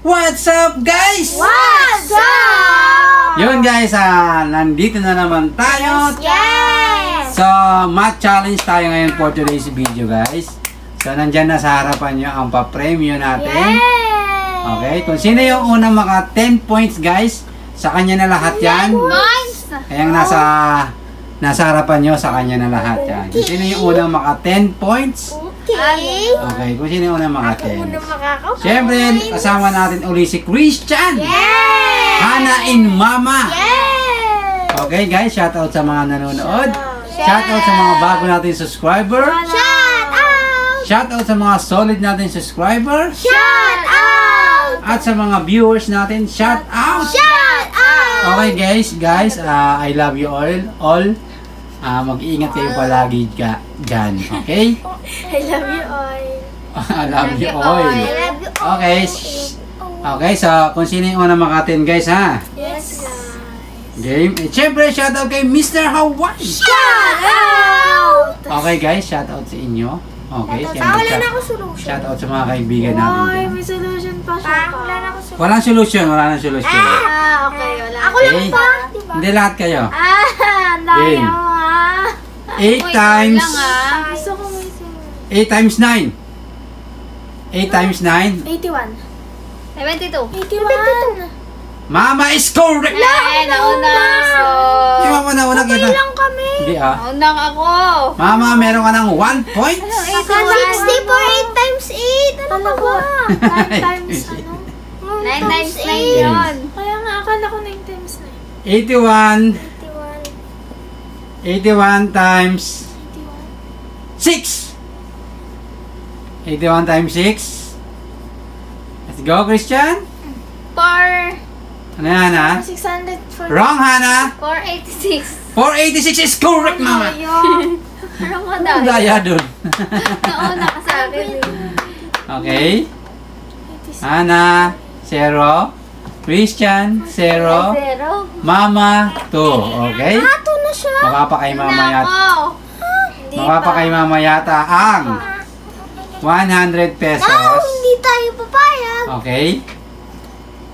What's up, guys? What's up? Yun guys, nandito na naman tayo. Yes! So, math challenge tayo ngayon for today's video, guys. So, nandyan na sa harapan nyo ang pa-premyo natin. Yes! Okay, kung sino yung unang maka 10 points, guys, sa kanya na lahat yan. Kaya nasa harapan nyo, sa kanya na lahat yan. Kung sino yung unang maka 10 points. Okay. Okay, kung sino yung unang maka 10. Makaka-points. Siyempre, kasama natin uli si Christian. Yes! Hana and Mama. Yes! Okay guys, shoutout sa mga nanonood. Shoutout sa mga bago natin subscriber. Shout out! Shoutout sa mga solid natin subscriber. Shout out! At sa mga viewers natin, shout out. Shout out! Okay guys, I love you all. Mag-iingat kayo palagi dyan, okay? I love you all. I love you all. I love you all. Okay, so kung sino yung unang makatin guys ha? Yes, guys. Game. Siyempre, shoutout kay Mr. Hawaii. Shout out! Okay guys, shoutout sa inyo. Okay, Wala na ako solution. shoutout sa mga kaibigan natin dyan. May solution pa siya. Wala na ako solution. Walang solusyon, wala nang solusyon. Okay, wala. Ako lang pa, diba? Hindi lahat kayo. Ang dami Game. mo 8 times Gusto ko may 8 times 9. 8 times 9. 81. 72. 81. Mama is correct! Ay, nauna ako. Di ba mo nauna kita? Okay lang kami. Hindi Naunang ako. Mama, meron ka ng 1 point. 60 for 8 times 8. Ano ba? 9 times ano? 9 times 9 yun. Kaya nga, akala ko 9 times 9. 81. 81. 81 times 6. 81 times 6. Let's go, Christian. 4. Ano yan, ha? 640. Wrong, Hana. 486. 486 is correct, Mama. Parang mo Ang dahil. daya dun. Nauna ka sa akin. Okay. Hana, 0. Christian, 0. 0. Mama, 2. Okay? Ito na siya. Makapakay Mama yata. Ako. Makapakay Mama yata ang 100 pesos. Hindi tayo papayag. Okay?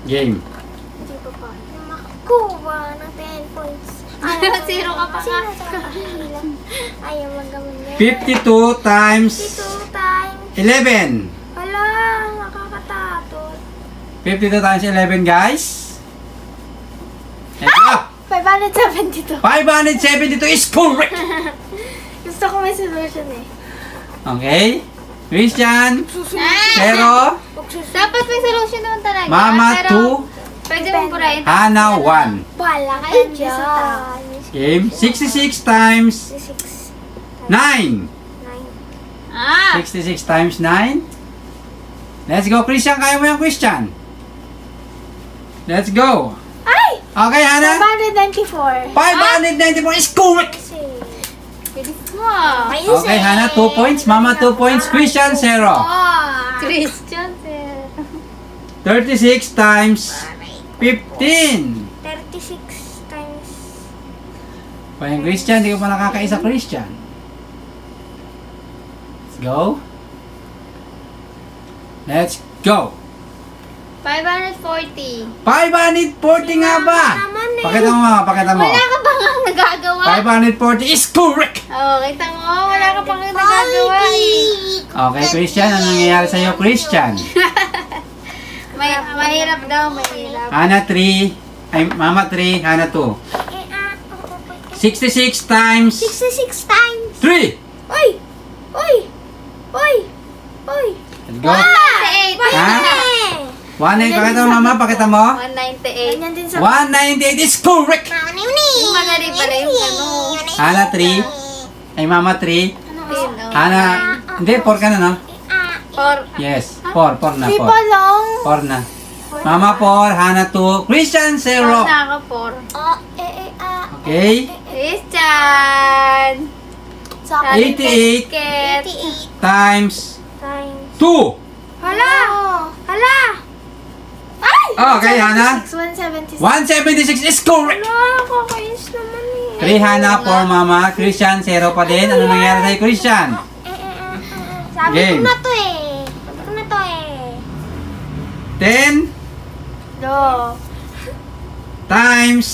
Game. Hindi papayag. Makakuha ng 10 points. Zero ka pa nga. Ayaw magaman yan. 52 times 52 times. 11. Wala, nakakatatot. 52 times 11, guys. Let's go. 572. 572 is correct. Gusto ko may solution eh. Okay? Christian, 0. Dapat may solution naman talaga. Mama, Pero 2. pwede mong burahin. Hana, 1. Bala kayo dyan. Game. 66 times 66. 9. Ah! 66 times 9. Let's go, Christian. Kaya mo yan, Christian. Let's go. Ay! Okay, Hana. 594. 594 is correct. Bilis mo ah. Okay, Hana, 2 points. Mama, 2 points. Christian, 0. Christian, sir. 36 times 15. 36 times. Pwede Christian, di ko pa nakakaisa Christian. Let's go. Let's go. 540. 540 nga ba? Pakita mo, pakita mo. Wala ka pa nga nagagawa. 540 is correct. Oh, kita mo. Wala ka pa nga nagagawa eh. Okay, Christian, ano nangyayari sa'yo, Christian? Mahirap daw, mahirap. Hana 3. Ay, Mama 3, Hana 2. 66 times 66 times. 3. Oy! Oy! Oy! Oy! Let's go. 198. Ha? 198, pakita mo, Mama, pakita mo. 198. Ganyan din sa... 198 is correct. Yung madali pala yung ano. Hana 3. Ay, Mama 3. Ano? Hana, hindi, 4 ka na, no? 4. Yes, 4 na, Di 4. pa lang. 4 na. Mama 4, Hana 2, Christian 0. Na ako 4. Okay? Christian! Sa 88 Ket. 88 times times. 2. Hala! Hala! Ay! Okay, Hana. 176. 176 is correct. Nakakainis naman eh. 3 Hana, 4 Mama. Christian, 0 pa din. Ano nangyari sa'yo, Christian? Sabi Game. ko na to eh. Sabi ko na to eh. 10 Do. times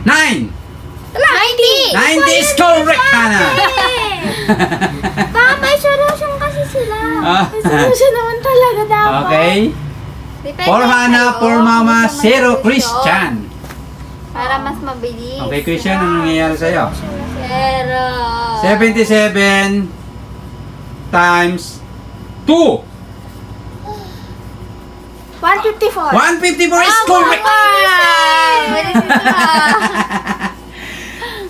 9. 90! 90 is correct, Hana. Baka may solution kasi sila. May solution naman talaga dapat. Okay. Depende 4 Hana, sa'yo. 4 Mama, Kung 0 may Christian. Para mas mabilis. Okay, Christian, ano nangyayari sa'yo? Pero... 77 times 2. 154. 154 is correct. Bilis ito ah.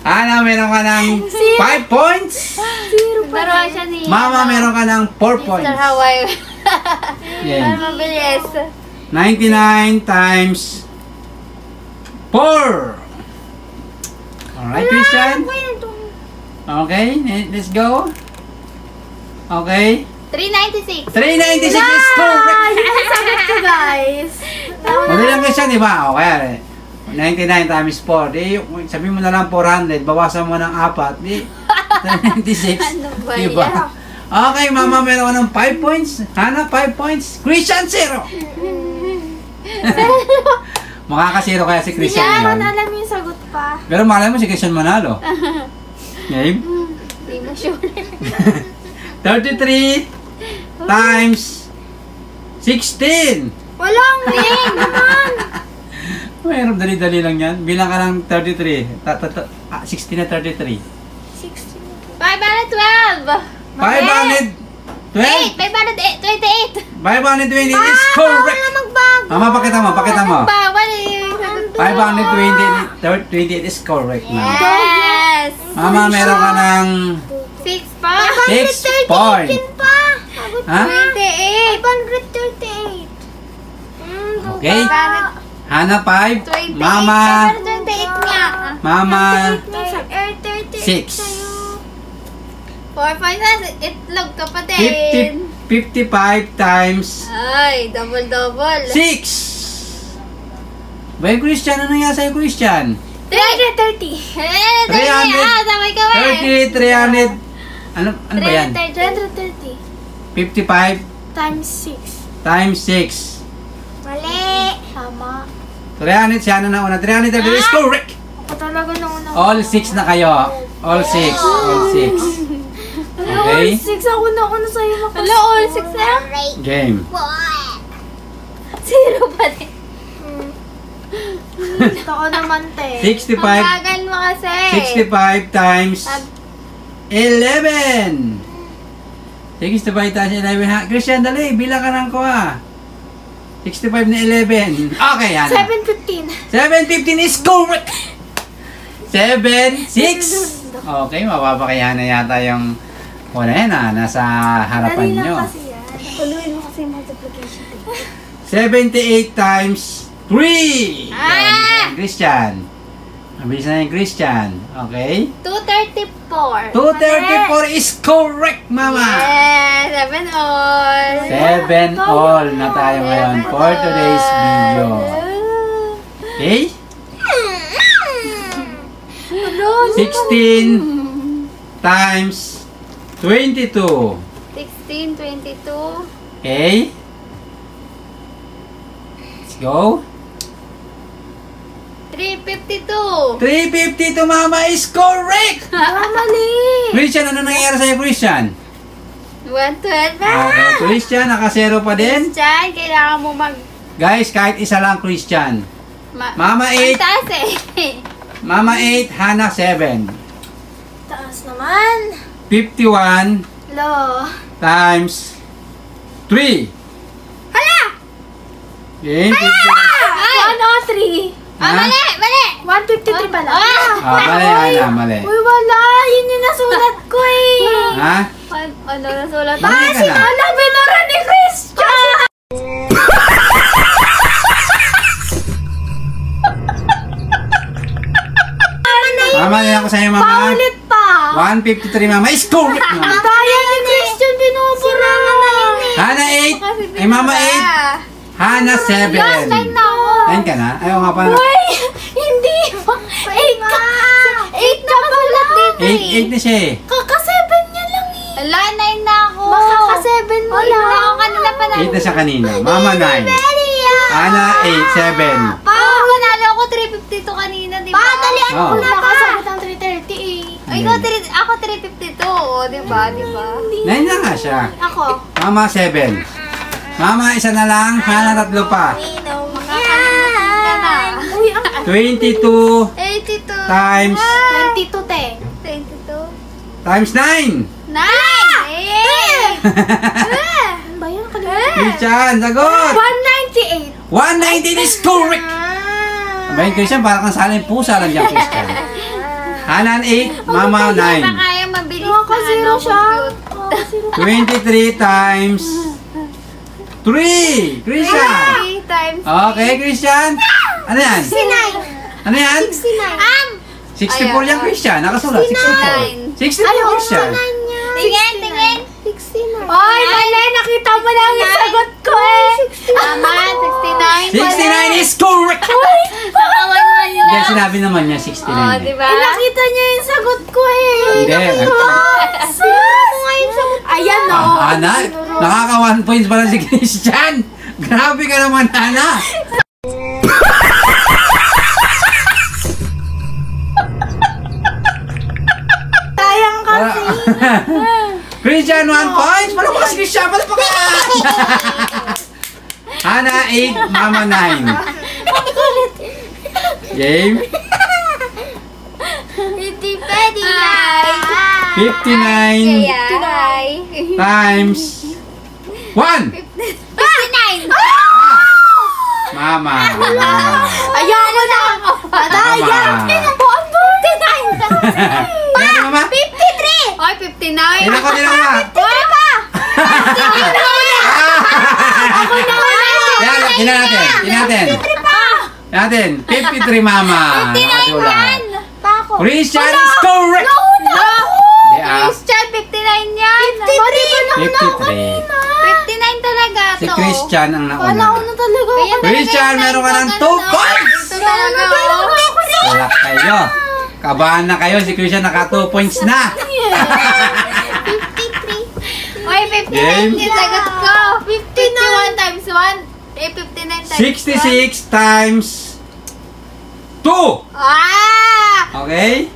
Ana, meron ka ng 5 points. Naruan siya ni... Mama, meron ka ng 4 points. Mr. Hawaii. Para Yeah. mabilis. 99 times 4. Alright, Christian. Okay, let's go. Okay. 396. 396 is correct. Yung sagot ko, guys. Madali lang, Christian, di ba? Okay. 99 times 4. Di, sabihin mo na lang 400. Bawasan mo ng 4. Di, 96. Ano ba Di ba? Okay, Mama, meron ka ng 5 points. Hana, 5 points. Christian, 0. Makaka-0 kaya si Christian Hindi ngayon. alam yung sagot pa. Pero malay mo si Christian manalo. Game? Hindi mo sure. 33 times 16. Walang name naman. Mayroon, dali-dali lang yan. Bilang ka ng 33. 16 na 33. 16. 512. 512. 528. 520 is correct. Wala magbago. Mama, pakita mo, pakita mo. Bawal eh. 528 is correct na. Yes. Mama, meron ka ng 6 pa. 6 points. Pa. Sagot Ha? 538. Okay. Hana 5. 28. Mama. 28 nga. Mama 6. 6. 4 points. Itlog ka pa din. 55 times Ay, double. 6. Bay, Christian, ano nangyari sa'yo, Christian? 330. 300. Sabay ka ba eh. 30, 300. Ano ba yan? 330. 55 Times 6. times 6. Mali. Tama. 300, siya na una. 330 is correct. Ako talaga na una. All 6 na kayo. All 6. All 6. Okay. 6 ako na una sa'yo. Hello, all 6 na? Game. 0 pa din. Gusto ko naman, te. 65. Ang bagal mo kasi. 65 times 11. 65 times 11. Ha? Christian, dali. Bilang ka ng kuha. 65 na 11. Okay, yan. 715. 715 is correct. 7, 6. Okay, mapapakayahan na yata yung wala yan nasa harapan Dali nyo. lang kasi yan. Tuluin mo kasi yung multiplication. 78 times 3. Ah! Christian. Mabilis na yung Christian. Okay. 234. 234 is correct, Mama. Yes, 7 all. 7 all na tayo ngayon for today's video. Okay? 16 times 22. 16, 22. Okay? Let's go. 352. 352, Mama, is correct! Mali. Christian, ano nangyayari sa'yo, Christian? 112 na. Okay, Christian, naka-0 pa din. Diyan, kailangan mo mag... Guys, kahit isa lang, Christian. Mama Ang 8, taas eh. Mama 8, Hana 7. Taas naman. 51 Lo. times 3. Hala! Okay, Ay! 103. Ah, mali! Mali! 153 pala. mali, Hana, mali. Uy, wala. Yun yung nasulat ko eh. Ha? Ano na sulat? Mali ka na. Ala, binura ni Christian. Mama, yan ako sa'yo, Mama. Paulit pa. 153, Mama, is correct, Mama. Daya ni Christian, binubura na yun eh. Hana 8. Ay, Mama 8. Hana 7. Last time na ako. 9 ka na? Ayaw nga pala. Uy! Hindi pa. 8 ka. 8 na pala dito 8 na siya eh. Kaka-7 niya lang eh. Wala, 9 na ako. Kaka-7 mo lang. 8 na ako kanina pa na. 8 na siya kanina. Mama 9. Hana 8, 7. Nanalo ako 352 kanina, di ba? Dalian Oo. ko na pa. Nakasagot ang 330 eh. Ay, ako 352, oh, di ba? Di ba? 9 na nga siya. Ako. Mama 7. Mama, isa na lang. Hana 3 pa. Makakalimutan ka na. Uy, ang 22 82. times 22, te. 22. times 9. 9! Eh! ano ba yan? Kalimutan. Christian, sagot! 198. 190 is correct! Abayin, Christian, parang kang saling pusa lang dyan, Christian. Hanan 8, Mama Hindi pa 9. kaya mabilis Nakakazero siya. compute. 23 times 3! Christian! 3 times Okay, Christian. Ano yan? 69. Ano yan? 69. 64 yan, Christian. Nakasulat, 64. 64, Christian. Tingin, tingin. 69. Ay, mali! Nakita mo na ang sagot ko eh! Tama, 69 69 is correct! Nakawan mo yun. Hindi, sinabi naman niya 69. Oh, di ba? Nakita niya yung sagot ko eh. Hindi. Ayan o. Ana, nakaka 1 points pala si Christian. Grabe ka naman, Ana. Sayang kasi. Christian, 1 points. Paano ba si Christian? Paano ba ka? Ana, 8. Mama, 9. Game. Hindi pwede yan. 59 Hi. times 1. 59! Mama. Ayaw ko na ako! Mama. 59! Kaya Mama? 53! Ay, 59! Ilan ko nila, Mama? Wala pa! Ako na Kaya, tingnan natin. Tingnan natin. Tingnan natin. 53, Mama. 59 yan! Christian is correct! No! Di ah. Christian, 59 yan! 53. 59 talaga Si to. Christian ang Wala ko nauna. na talaga. Kaya talaga Christian, yan, meron ka ng 2 ganun, points! Ito talaga, oh. Wala kayo. Kabahan na kayo. Si Christian naka 2 points na. 53. Oy, 59 Game. yung sagot ko. 51 times 1. Eh, 59 times 66 times 2. 1. Ah! Okay?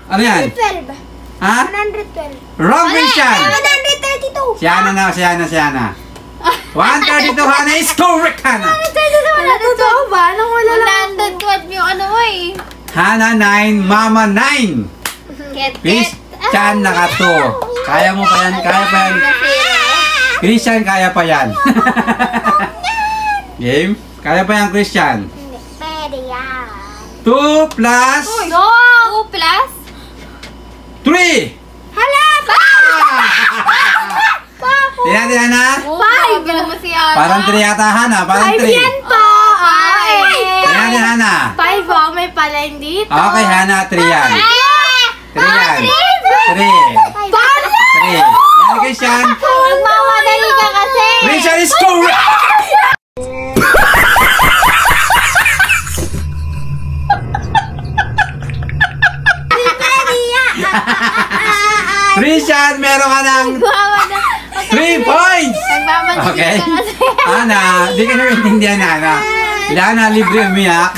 Ano yan? 112. Ha? 112. Wrong, Christian! 132. Si Hana na, si Hana, si Hana. 132, Hana is correct, Hana. Wala totoo ba? Nang wala lang. 112 yung ano mo eh. Hana 9, Mama 9. Ket, Christian naka 2. Kaya mo pa yan, kaya pa yan. Christian, kaya pa yan. Game? Kaya pa yan, Christian. Hindi pwede yan. 2 plus No! 2 plus? 3. Hala! Tingnan, tingnan na. 5! Bilang mo si Ana. Parang 3 yata, Hana. Parang 3. Pa! Ay! Tingnan, tingnan, Hana. 5 oh, may palain dito. Okay, Hana, 3 yan. 3 yan. 3. 3. Yan, Christian. Magmamadali ka kasi. Christian is correct. Christian, meron ka ng 3 points. Nagmamadali Okay. ka kasi. Ana, di ka naiintindihan, Ana. Lana, libre umiyak.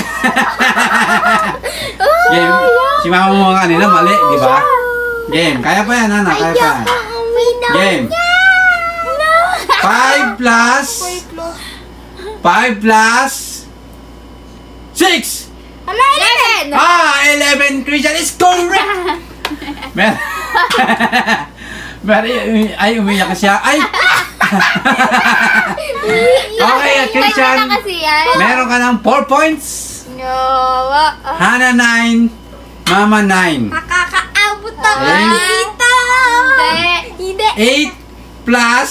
Game. Si mama mo kanina, mali, di ba? Game. Kaya pa yan, Ana. Kaya pa yan. Game. 5 plus 5 plus 6. 11! 11. Christian is correct. Mer ay, umiyak siya. Ay! Okay, Christian. Kaya na kasi yan. Meron ka ng 4 points. No. Hana 9, Mama 9. Makakaabot ako Okay. dito. Hindi. 8 plus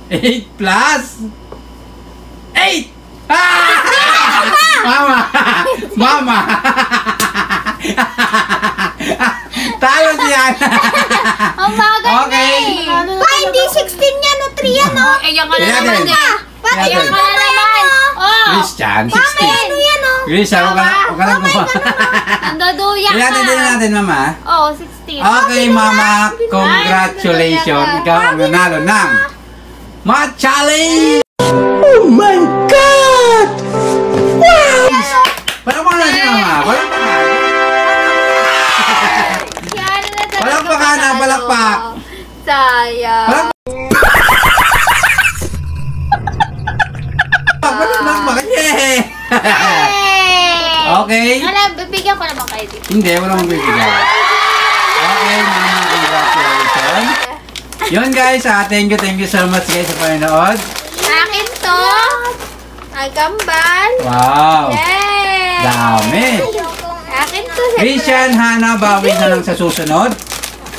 8 plus 8! Ah! Mama! Mama! Talo si Hana. Ang bagal Okay. na eh. Pa, hindi 16 yan o 3 yan o. Kaya naman din. eh. Kaya Ayun din. ka na naman. Oh. Christian, 16. Ano yan, oh? Chris, huwag ka lang gumawa. Nandoduya ka. Kaya din natin, mama. Oh, 16. Okay, mama. Congratulations. Ikaw ang nanalo ng Math Challenge! Oh my God! Wow! Palakpakan natin, mama. Palakpakan. Yan na talaga. Palakpakan na, palakpak. Sayang. Palakpak. Yeah! Okay. Alam, bibigyan ko naman kayo dito. Hindi, wala mong bibigyan. Okay, mama. Congratulations. Yun guys, thank you so much guys sa panonood. Akin to. Ay, kambal. Wow! Yay! Dami! Akin to. Christian, Hannah, bawi na lang sa susunod.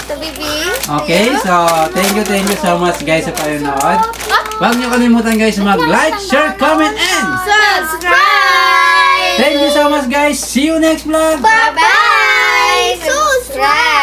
Ito, baby. Okay, so thank you so much guys sa panonood. Huwag niyo kalimutan guys mag-like, share, comment, and Subscribe! thank you so much guys. See you next vlog. Bye-bye! Subscribe!